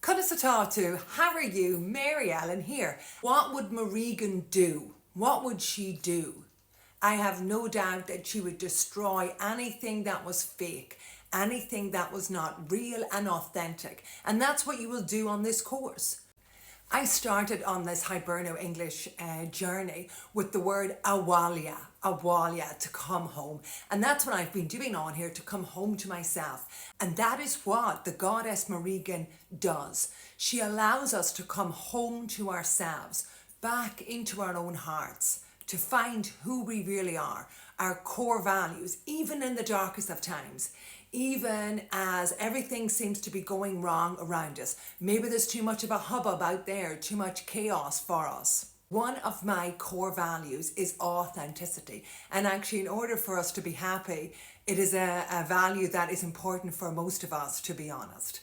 Conasatatu, how are you? Mary Ellen here. What would Morrigan do? What would she do? I have no doubt that she would destroy anything that was fake, anything that was not real and authentic. And that's what you will do on this course. I started on this Hiberno English journey with the word abhaile, to come home. And that's what I've been doing on here, to come home to myself. And that is what the goddess Morrigan does. She allows us to come home to ourselves, back into our own hearts, to find who we really are, our core values, even in the darkest of times, even as everything seems to be going wrong around us. Maybe there's too much of a hubbub out there, too much chaos for us. One of my core values is authenticity. And actually, in order for us to be happy, it is a value that is important for most of us, to be honest.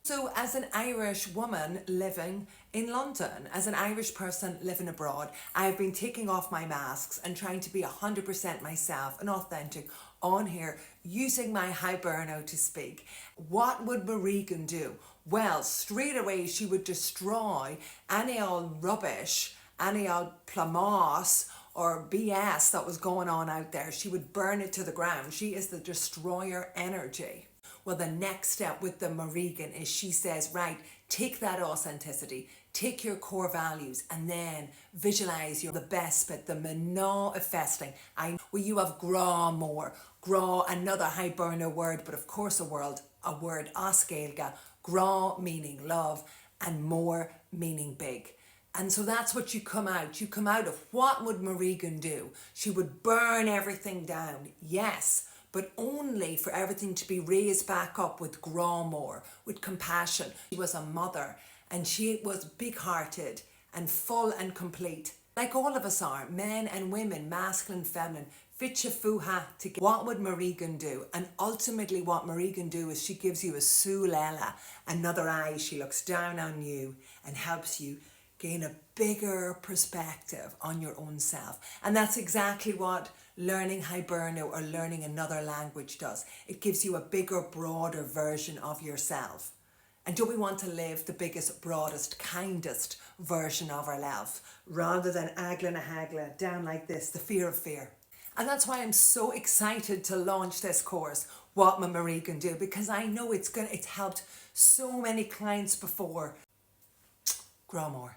So as an Irish woman living in London, as an Irish person living abroad, I've been taking off my masks and trying to be 100% myself and authentic on here, using my hiberno to speak. What would Morrigan do? Well, straight away she would destroy any old rubbish, any old plámaising or BS that was going on out there. She would burn it to the ground. She is the destroyer energy. Well, the next step with the Morrigan is she says, right, take that authenticity, take your core values, and then visualize the best bit, the manifesting. Well, you have gra more, gra, another hiberno word, but of course a word oscailga, gra meaning love and more meaning big. And so that's what you come out. You come out of what would Morrigan do? She would burn everything down, yes, but only for everything to be raised back up with more, with compassion. She was a mother and she was big-hearted and full and complete, like all of us are, men and women, masculine, feminine, fitcha fuha together. What would Morrigan do? And ultimately what Morrigan do is she gives you a sulela, another eye. She looks down on you and helps you gain a bigger perspective on your own self. And that's exactly what learning hiberno or learning another language does. It gives you a bigger, broader version of yourself. And don't we want to live the biggest, broadest, kindest version of our life, rather than agla na hagla, down like this, the fear of fear. And that's why I'm so excited to launch this course, What Would Morrigan Do, because I know it's helped so many clients before. Grow more.